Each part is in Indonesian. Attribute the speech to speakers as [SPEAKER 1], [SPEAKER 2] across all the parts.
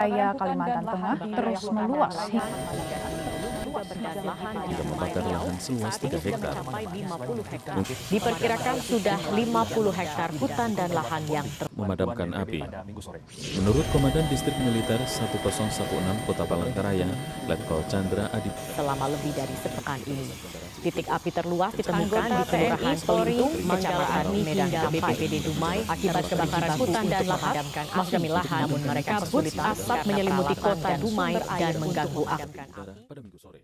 [SPEAKER 1] Wilayah Kalimantan Tengah terus meluas.
[SPEAKER 2] Membakar lahan seluas 3 hektar.
[SPEAKER 3] Diperkirakan sudah 50 hektar hutan dan lahan yang
[SPEAKER 2] Memadamkan api. Menurut Komandan Distrik Militer 1016 Kota Palangkaraya, Letkol Chandra Adit,
[SPEAKER 3] selama lebih dari sepekan ini. Titik api terluas ditemukan di Kelurahan Pelintung, Kecamatan Medan hingga BPBD Dumai akibat kebakaran hutan dan lahan masih lahan, namun mereka putus asap menyelimuti kota Dumai dan mengganggu aktivitas.
[SPEAKER 2] pada Minggu sore.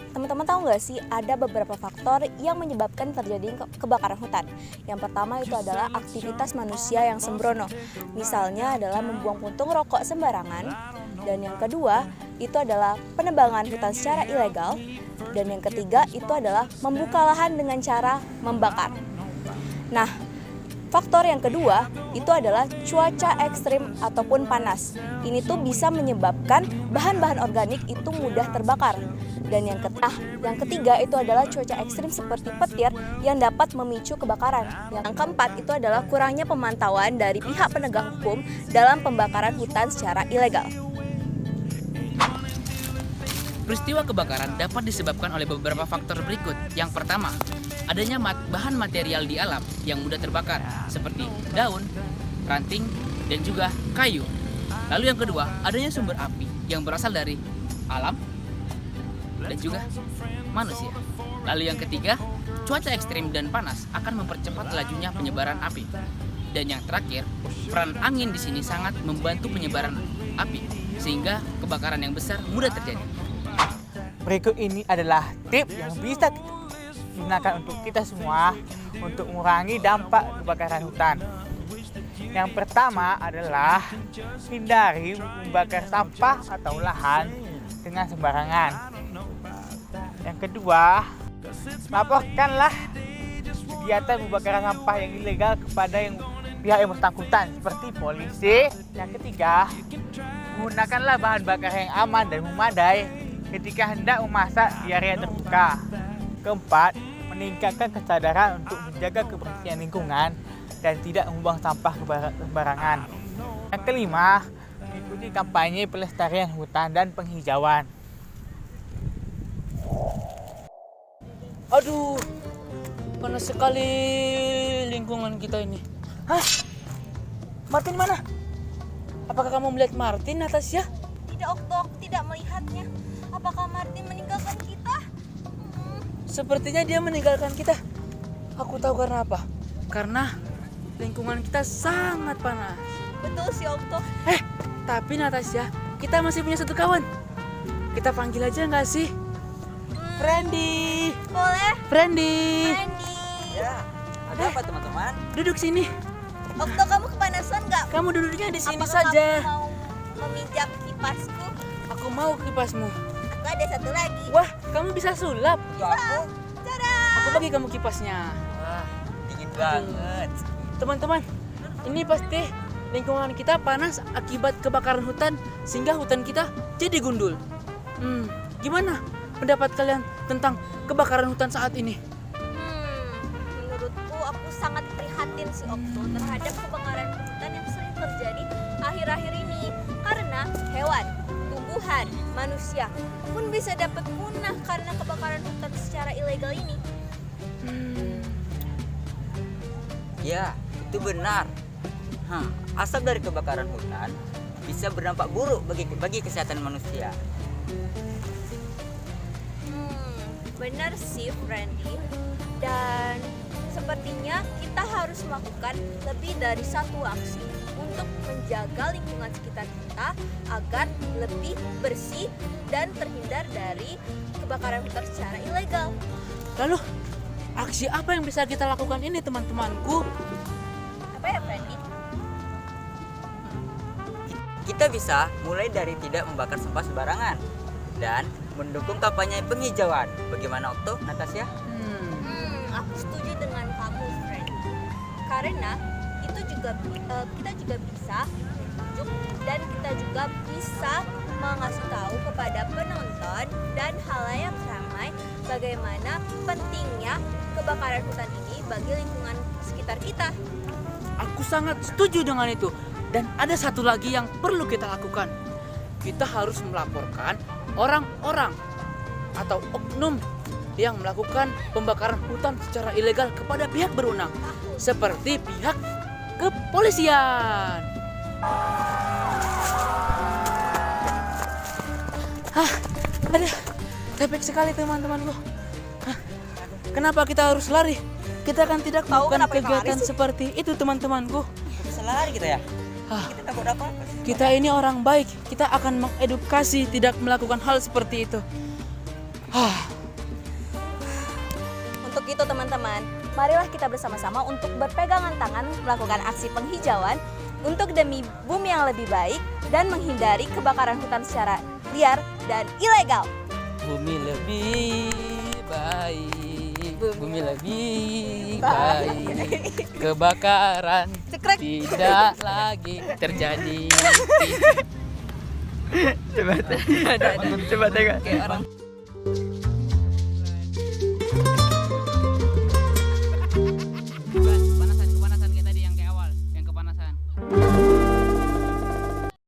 [SPEAKER 4] Teman-teman tahu nggak sih ada beberapa faktor yang menyebabkan terjadi kebakaran hutan. Yang pertama itu adalah aktivitas manusia yang sembrono. Misalnya adalah membuang puntung rokok sembarangan. Dan yang kedua itu adalah penebangan hutan secara ilegal. Dan yang ketiga itu adalah membuka lahan dengan cara membakar. Nah, faktor yang kedua itu adalah cuaca ekstrim ataupun panas. Ini tuh bisa menyebabkan bahan-bahan organik itu mudah terbakar. Dan yang ketiga itu adalah cuaca ekstrim seperti petir yang dapat memicu kebakaran. Yang keempat itu adalah kurangnya pemantauan dari pihak penegak hukum dalam pembakaran hutan secara ilegal.
[SPEAKER 5] Peristiwa kebakaran dapat disebabkan oleh beberapa faktor berikut. Yang pertama, adanya bahan material di alam yang mudah terbakar, seperti daun, ranting, dan juga kayu. Lalu yang kedua, adanya sumber api yang berasal dari alam dan juga manusia. Lalu yang ketiga, cuaca ekstrim dan panas akan mempercepat lajunya penyebaran api. Dan yang terakhir, peran angin di sini sangat membantu penyebaran api, sehingga kebakaran yang besar mudah terjadi.
[SPEAKER 6] Berikut ini adalah tips yang bisa digunakan untuk kita semua untuk mengurangi dampak kebakaran hutan. Yang pertama adalah hindari membakar sampah atau lahan dengan sembarangan. Yang kedua, laporkanlah kegiatan pembakaran sampah yang ilegal kepada pihak yang bersangkutan seperti polisi. Yang ketiga, gunakanlah bahan bakar yang aman dan memadai ketika hendak memasak di area terbuka. Keempat, meningkatkan kesadaran untuk menjaga kebersihan lingkungan dan tidak membuang sampah sembarangan. Yang kelima, mengikuti kampanye pelestarian hutan dan penghijauan.
[SPEAKER 5] Aduh, panas sekali lingkungan kita ini. Hah? Martin mana? Apakah kamu melihat Martin, Natasha?
[SPEAKER 4] Tidak, Okto, aku tidak melihatnya. Apakah Martin meninggalkan kita?
[SPEAKER 5] Sepertinya dia meninggalkan kita. Aku tahu karena apa? Karena lingkungan kita sangat panas.
[SPEAKER 4] Betul sih, Okto.
[SPEAKER 5] Tapi Natasha, kita masih punya satu kawan. Kita panggil aja nggak sih? Friendly.
[SPEAKER 4] Boleh?
[SPEAKER 5] Friendly.
[SPEAKER 7] Ya, ada apa teman-teman?
[SPEAKER 5] Duduk sini.
[SPEAKER 4] Okto, kamu kepanasan nggak?
[SPEAKER 5] Kamu duduknya di sini
[SPEAKER 4] Apakah
[SPEAKER 5] saja.
[SPEAKER 4] kamu mau meminjam kipasku?
[SPEAKER 5] Aku mau kipasmu.
[SPEAKER 4] Aku ada satu lagi.
[SPEAKER 5] Wah, kamu bisa sulap.
[SPEAKER 7] Untuk aku?
[SPEAKER 4] Tada!
[SPEAKER 5] Aku bagi kamu kipasnya.
[SPEAKER 7] Wah, dingin banget.
[SPEAKER 5] Teman-teman, ini pasti lingkungan kita panas akibat kebakaran hutan sehingga hutan kita jadi gundul. Gimana pendapat kalian tentang kebakaran hutan saat ini?
[SPEAKER 4] Menurutku aku sangat prihatin sih, Okto, terhadap kebakaran hutan yang sering terjadi akhir-akhir ini karena hewan, tumbuhan, manusia pun bisa dapat punah karena kebakaran hutan secara ilegal ini.
[SPEAKER 7] Ya, itu benar. Asap dari kebakaran hutan bisa berdampak buruk bagi kesehatan manusia.
[SPEAKER 4] Benar sih, Friendly. Dan harus melakukan lebih dari satu aksi untuk menjaga lingkungan sekitar kita agar lebih bersih dan terhindar dari kebakaran hutan secara ilegal.
[SPEAKER 8] Lalu, aksi apa yang bisa kita lakukan ini teman-temanku?
[SPEAKER 4] Apa ya, Freddy?
[SPEAKER 7] Kita bisa mulai dari tidak membakar sampah sembarangan dan mendukung kampanye penghijauan. Bagaimana Okto, Natasha?
[SPEAKER 4] Aku setuju dengan kamu, Freddy. Karena itu juga kita juga bisa tunjuk dan kita juga bisa mengasih tahu kepada penonton dan halayak ramai bagaimana pentingnya kebakaran hutan ini bagi lingkungan sekitar kita.
[SPEAKER 8] Aku sangat setuju dengan itu. Dan ada satu lagi yang perlu kita lakukan. Kita harus melaporkan orang-orang atau oknum yang melakukan pembakaran hutan secara ilegal kepada pihak berwenang, seperti pihak kepolisian. Aduh, capek sekali teman-temanku. Kenapa kita harus lari? Kita kan tidak melakukan kegiatan seperti itu teman-temanku.
[SPEAKER 7] Bisa lari kita ya? Kita takut apa-apa.
[SPEAKER 8] Kita ini orang baik, kita akan mengedukasi tidak melakukan hal seperti itu.
[SPEAKER 4] Untuk itu teman-teman, marilah kita bersama-sama untuk berpegangan tangan melakukan aksi penghijauan untuk demi bumi yang lebih baik dan menghindari kebakaran hutan secara liar dan ilegal.
[SPEAKER 8] Bumi lebih baik, bumi lebih baik, kebakaran tidak lagi terjadi.
[SPEAKER 7] Coba tengok.